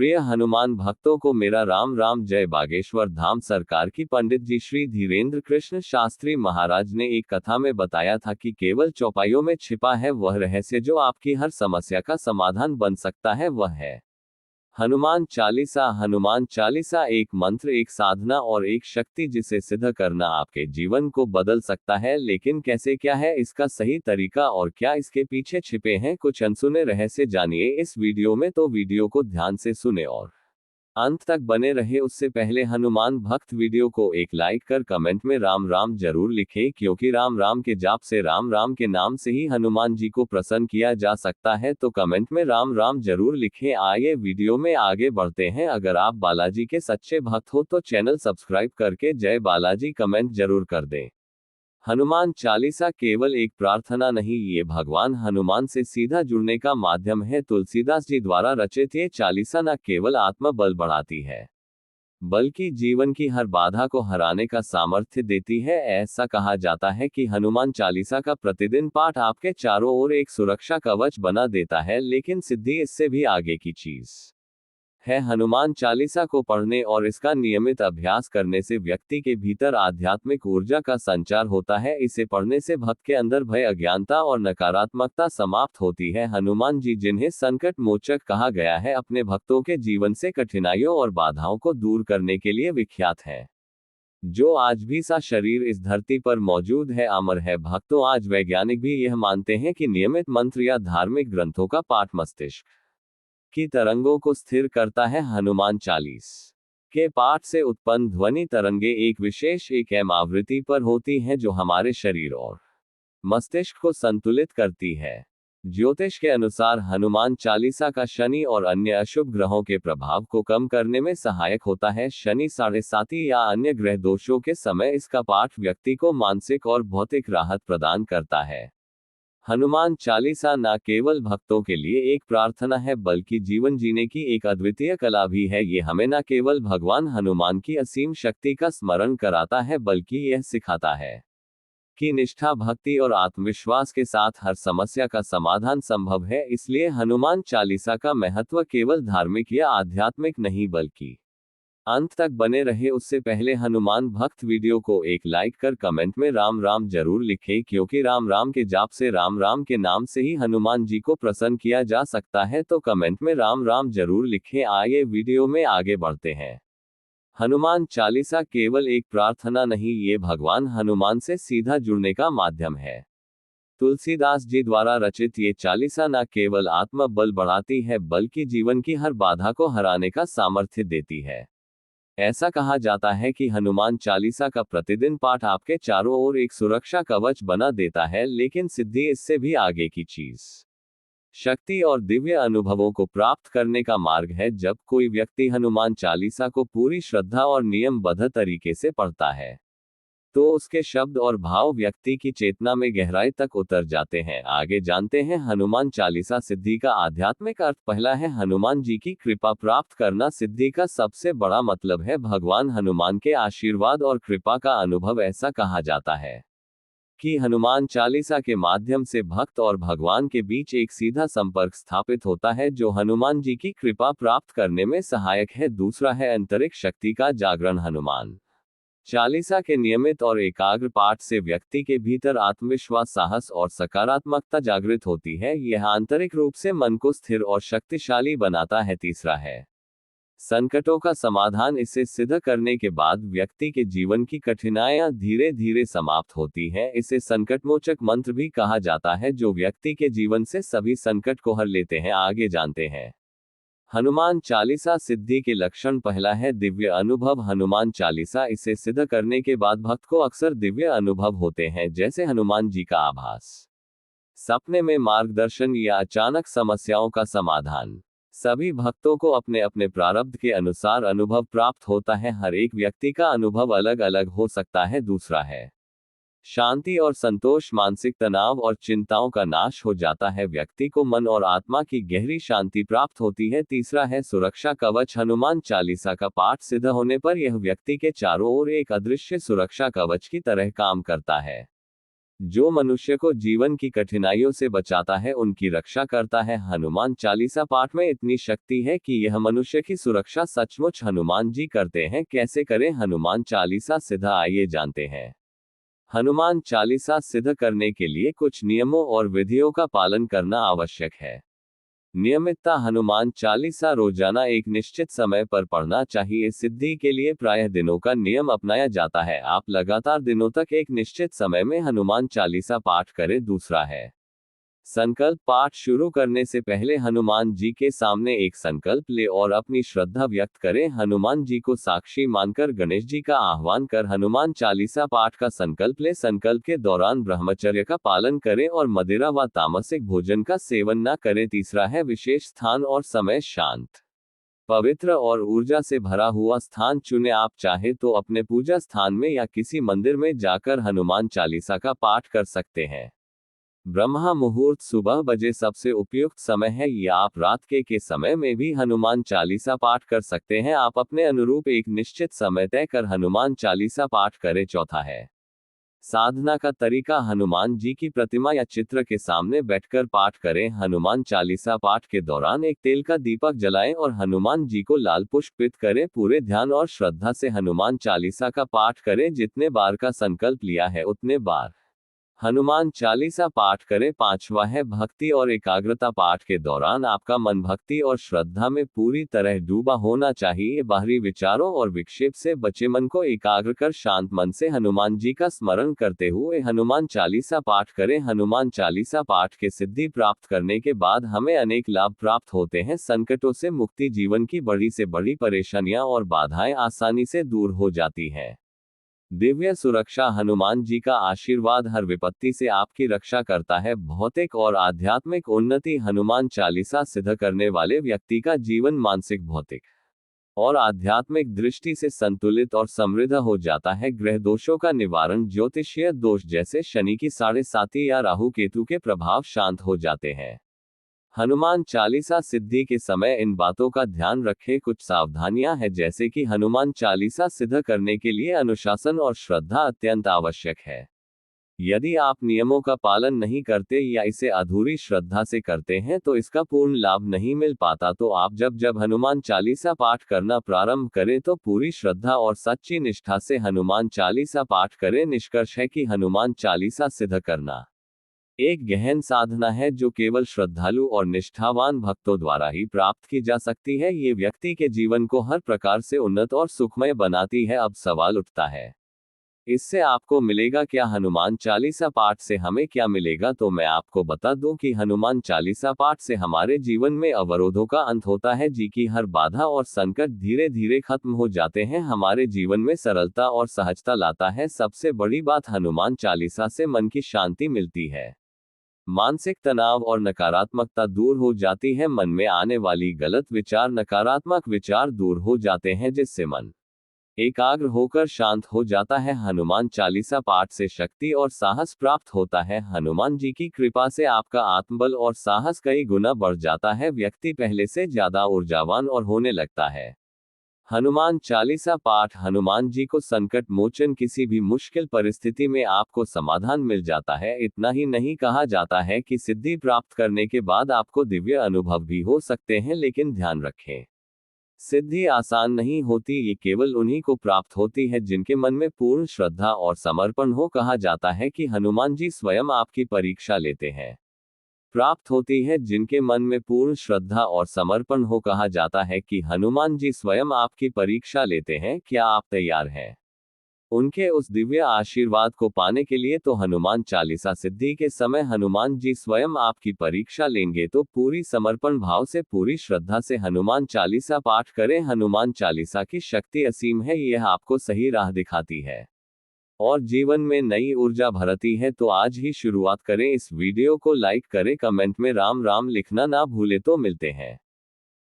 प्रिय हनुमान भक्तों को मेरा राम राम। जय बागेश्वर धाम सरकार की पंडित जी श्री धीरेन्द्र कृष्ण शास्त्री महाराज ने एक कथा में बताया था कि केवल चौपाइयों में छिपा है वह रहस्य जो आपकी हर समस्या का समाधान बन सकता है, वह है हनुमान चालीसा। हनुमान चालीसा एक मंत्र, एक साधना और एक शक्ति जिसे सिद्ध करना आपके जीवन को बदल सकता है। लेकिन कैसे, क्या है इसका सही तरीका और क्या इसके पीछे छिपे हैं कुछ अनसुने रहस्य, जानिए इस वीडियो में। तो वीडियो को ध्यान से सुने और अंत तक बने रहे। उससे पहले हनुमान भक्त वीडियो को एक लाइक कर कमेंट में राम राम जरूर लिखें, क्योंकि राम राम के जाप से, राम राम के नाम से ही हनुमान जी को प्रसन्न किया जा सकता है। तो कमेंट में राम राम जरूर लिखें। आइए वीडियो में आगे बढ़ते हैं। अगर आप बालाजी के सच्चे भक्त हो तो चैनल सब्सक्राइब करके जय बालाजी कमेंट जरूर कर दें। हनुमान चालीसा केवल एक प्रार्थना नहीं, ये भगवान हनुमान से सीधा जुड़ने का माध्यम है। तुलसीदास जी द्वारा रचित ये चालीसा न केवल आत्मबल बढ़ाती है, बल्कि जीवन की हर बाधा को हराने का सामर्थ्य देती है। ऐसा कहा जाता है कि हनुमान चालीसा का प्रतिदिन पाठ आपके चारों ओर एक सुरक्षा कवच बना देता है। लेकिन सिद्धि इससे भी आगे की चीज है। हनुमान चालीसा को पढ़ने और इसका नियमित अभ्यास करने से व्यक्ति के भीतर आध्यात्मिक ऊर्जा का संचार होता है। इसे पढ़ने से भक्त के अंदर भय, अज्ञानता और नकारात्मकता समाप्त होती है। हनुमान जी, जिन्हें संकट मोचक कहा गया है, अपने भक्तों के जीवन से कठिनाइयों और बाधाओं को दूर करने के लिए विख्यात है। जो आज भी सा शरीर इस धरती पर मौजूद है, अमर है। भक्तों, आज वैज्ञानिक भी यह मानते हैं कि नियमित मंत्र या धार्मिक ग्रंथों का पाठ मस्तिष्क की तरंगों को स्थिर करता है। हनुमान चालीस के पाठ से उत्पन्न ध्वनि तरंगे एक विशेष एक एम आवृत्ति पर होती हैं, जो हमारे शरीर और मस्तिष्क को संतुलित करती है। ज्योतिष के अनुसार हनुमान चालीसा का शनि और अन्य अशुभ ग्रहों के प्रभाव को कम करने में सहायक होता है। शनि 7.5 या अन्य ग्रह दोषों के समय इसका पाठ व्यक्ति को मानसिक और भौतिक राहत प्रदान करता है। हनुमान चालीसा न केवल भक्तों के लिए एक प्रार्थना है, बल्कि जीवन जीने की एक अद्वितीय कला भी है। ये हमें न केवल भगवान हनुमान की असीम शक्ति का स्मरण कराता है, बल्कि यह सिखाता है कि निष्ठा, भक्ति और आत्मविश्वास के साथ हर समस्या का समाधान संभव है। इसलिए हनुमान चालीसा का महत्व केवल धार्मिक या आध्यात्मिक नहीं, बल्कि अंत तक बने रहे। उससे पहले हनुमान भक्त वीडियो को एक लाइक कर कमेंट में राम राम जरूर लिखें, क्योंकि राम राम के जाप से, राम राम के नाम से ही हनुमान जी को प्रसन्न किया जा सकता है। तो कमेंट में राम राम जरूर लिखें। आइए वीडियो में आगे बढ़ते हैं। हनुमान चालीसा केवल एक प्रार्थना नहीं, ये भगवान हनुमान से सीधा जुड़ने का माध्यम है। तुलसीदास जी द्वारा रचित ये चालीसा न केवल आत्मबल बढ़ाती है, बल्कि जीवन की हर बाधा को हराने का सामर्थ्य देती है। ऐसा कहा जाता है कि हनुमान चालीसा का प्रतिदिन पाठ आपके चारों ओर एक सुरक्षा कवच बना देता है। लेकिन सिद्धि इससे भी आगे की चीज शक्ति और दिव्य अनुभवों को प्राप्त करने का मार्ग है। जब कोई व्यक्ति हनुमान चालीसा को पूरी श्रद्धा और नियमबद्ध तरीके से पढ़ता है, तो उसके शब्द और भाव व्यक्ति की चेतना में गहराई तक उतर जाते हैं। आगे जानते हैं हनुमान चालीसा सिद्धि का आध्यात्मिक अर्थ। पहला है हनुमान जी की कृपा प्राप्त करना। सिद्धि का सबसे बड़ा मतलब है भगवान हनुमान के आशीर्वाद और कृपा का अनुभव। ऐसा कहा जाता है कि हनुमान चालीसा के माध्यम से भक्त और भगवान के बीच एक सीधा संपर्क स्थापित होता है, जो हनुमान जी की कृपा प्राप्त करने में सहायक है। दूसरा है आंतरिक शक्ति का जागरण। हनुमान चालीसा के नियमित और एकाग्र पाठ से व्यक्ति के भीतर आत्मविश्वास, साहस और सकारात्मकता जागृत होती है। यह आंतरिक रूप से मन को स्थिर और शक्तिशाली बनाता है। तीसरा है संकटों का समाधान। इसे सिद्ध करने के बाद व्यक्ति के जीवन की कठिनाइयां धीरे धीरे समाप्त होती हैं। इसे संकटमोचक मंत्र भी कहा जाता है, जो व्यक्ति के जीवन से सभी संकट को हर लेते हैं। आगे जानते हैं हनुमान चालीसा सिद्धि के लक्षण। पहला है दिव्य अनुभव। हनुमान चालीसा इसे सिद्ध करने के बाद भक्त को अक्सर दिव्य अनुभव होते हैं, जैसे हनुमान जी का आभास, सपने में मार्गदर्शन या अचानक समस्याओं का समाधान। सभी भक्तों को अपने अपने प्रारब्ध के अनुसार अनुभव प्राप्त होता है। हर एक व्यक्ति का अनुभव अलग अलग हो सकता है। दूसरा है शांति और संतोष। मानसिक तनाव और चिंताओं का नाश हो जाता है। व्यक्ति को मन और आत्मा की गहरी शांति प्राप्त होती है। तीसरा है सुरक्षा कवच। हनुमान चालीसा का पाठ सिद्ध होने पर यह व्यक्ति के चारों ओर एक अदृश्य सुरक्षा कवच की तरह काम करता है। जो मनुष्य को जीवन की कठिनाइयों से बचाता है उनकी रक्षा करता है। हनुमान चालीसा पाठ में इतनी शक्ति है कि यह मनुष्य की सुरक्षा सचमुच हनुमान जी करते हैं। कैसे करें हनुमान चालीसा सिद्ध, आइए जानते हैं। हनुमान चालीसा सिद्ध करने के लिए कुछ नियमों और विधियों का पालन करना आवश्यक है। नियमितता, हनुमान चालीसा रोजाना एक निश्चित समय पर पढ़ना चाहिए। सिद्धि के लिए प्रायः दिनों का नियम अपनाया जाता है। आप लगातार दिनों तक एक निश्चित समय में हनुमान चालीसा पाठ करें। दूसरा है संकल्प। पाठ शुरू करने से पहले हनुमान जी के सामने एक संकल्प ले और अपनी श्रद्धा व्यक्त करें। हनुमान जी को साक्षी मानकर गणेश जी का आह्वान कर हनुमान चालीसा पाठ का संकल्प ले। संकल्प के दौरान ब्रह्मचर्य का पालन करें और मदिरा व तामसिक भोजन का सेवन न करें। तीसरा है विशेष स्थान और समय। शांत, पवित्र और ऊर्जा से भरा हुआ स्थान चुने। आप चाहे तो अपने पूजा स्थान में या किसी मंदिर में जाकर हनुमान चालीसा का पाठ कर सकते हैं। ब्रह्मा मुहूर्त सुबह बजे सबसे उपयुक्त समय है, या आप रात के समय में भी हनुमान चालीसा पाठ कर सकते हैं। आप अपने अनुरूप एक निश्चित समय तय कर हनुमान चालीसा पाठ करें। चौथा है साधना का तरीका। हनुमान जी की प्रतिमा या चित्र के सामने बैठकर पाठ करें। हनुमान चालीसा पाठ के दौरान एक तेल का दीपक जलाएं और हनुमान जी को लाल पुष्पित करें। पूरे ध्यान और श्रद्धा से हनुमान चालीसा का पाठ करें। जितने बार का संकल्प लिया है उतने बार हनुमान चालीसा पाठ करें। पांचवा है भक्ति और एकाग्रता। पाठ के दौरान आपका मन भक्ति और श्रद्धा में पूरी तरह डूबा होना चाहिए। बाहरी विचारों और विक्षेप से बचे मन को एकाग्र कर शांत मन से हनुमान जी का स्मरण करते हुए हनुमान चालीसा पाठ करें। हनुमान चालीसा पाठ के सिद्धि प्राप्त करने के बाद हमें अनेक लाभ प्राप्त होते हैं। संकटों से मुक्ति, जीवन की बड़ी से बड़ी परेशानियां और बाधाएं आसानी से दूर हो जाती हैं। दिव्य सुरक्षा, हनुमान जी का आशीर्वाद हर विपत्ति से आपकी रक्षा करता है। भौतिक और आध्यात्मिक उन्नति, हनुमान चालीसा सिद्ध करने वाले व्यक्ति का जीवन मानसिक, भौतिक और आध्यात्मिक दृष्टि से संतुलित और समृद्ध हो जाता है। ग्रह दोषों का निवारण, ज्योतिषीय दोष जैसे शनि की 7.5 या राहु केतु के प्रभाव शांत हो जाते हैं। हनुमान चालीसा सिद्धि के समय इन बातों का ध्यान रखें। कुछ सावधानियां हैं, जैसे कि हनुमान चालीसा सिद्ध करने के लिए अनुशासन और श्रद्धा अत्यंत आवश्यक है। यदि आप नियमों का पालन नहीं करते या इसे अधूरी श्रद्धा से करते हैं तो इसका पूर्ण लाभ नहीं मिल पाता। तो आप जब हनुमान चालीसा पाठ करना प्रारंभ करें तो पूरी श्रद्धा और सच्ची निष्ठा से हनुमान चालीसा पाठ करें। निष्कर्ष है कि हनुमान चालीसा सिद्ध करना एक गहन साधना है जो केवल श्रद्धालु और निष्ठावान भक्तों द्वारा ही प्राप्त की जा सकती है। ये व्यक्ति के जीवन को हर प्रकार से उन्नत और सुखमय बनाती है। अब सवाल उठता है, इससे आपको मिलेगा क्या? हनुमान चालीसा पाठ से हमें क्या मिलेगा? तो मैं आपको बता दूं कि हनुमान चालीसा पाठ से हमारे जीवन में अवरोधों का अंत होता है। जी की हर बाधा और संकट धीरे धीरे खत्म हो जाते हैं। हमारे जीवन में सरलता और सहजता लाता है। सबसे बड़ी बात, हनुमान चालीसा से मन की शांति मिलती है। मानसिक तनाव और नकारात्मकता दूर हो जाती है। मन में आने वाली गलत विचार, नकारात्मक विचार दूर हो जाते हैं, जिससे मन एकाग्र होकर शांत हो जाता है। हनुमान चालीसा पाठ से शक्ति और साहस प्राप्त होता है। हनुमान जी की कृपा से आपका आत्मबल और साहस कई गुना बढ़ जाता है। व्यक्ति पहले से ज्यादा ऊर्जावान और होने लगता है। हनुमान चालीसा पाठ, हनुमान जी को संकट मोचन, किसी भी मुश्किल परिस्थिति में आपको समाधान मिल जाता है। इतना ही नहीं, कहा जाता है कि सिद्धि प्राप्त करने के बाद आपको दिव्य अनुभव भी हो सकते हैं। लेकिन ध्यान रखें, सिद्धि आसान नहीं होती। ये केवल उन्हीं को प्राप्त होती है जिनके मन में पूर्ण श्रद्धा और समर्पण हो। कहा जाता है कि हनुमान जी स्वयं आपकी परीक्षा लेते हैं। प्राप्त होती है जिनके मन में पूर्ण श्रद्धा और समर्पण हो। कहा जाता है कि हनुमान जी स्वयं आपकी परीक्षा लेते हैं। क्या आप तैयार हैं उनके उस दिव्य आशीर्वाद को पाने के लिए? तो हनुमान चालीसा सिद्धि के समय हनुमान जी स्वयं आपकी परीक्षा लेंगे। तो पूरी समर्पण भाव से, पूरी श्रद्धा से हनुमान चालीसा पाठ करें। हनुमान चालीसा की शक्ति असीम है। यह आपको सही राह दिखाती है और जीवन में नई ऊर्जा भरती है। तो आज ही शुरुआत करें। इस वीडियो को लाइक करें, कमेंट में राम राम लिखना ना भूले। तो मिलते हैं।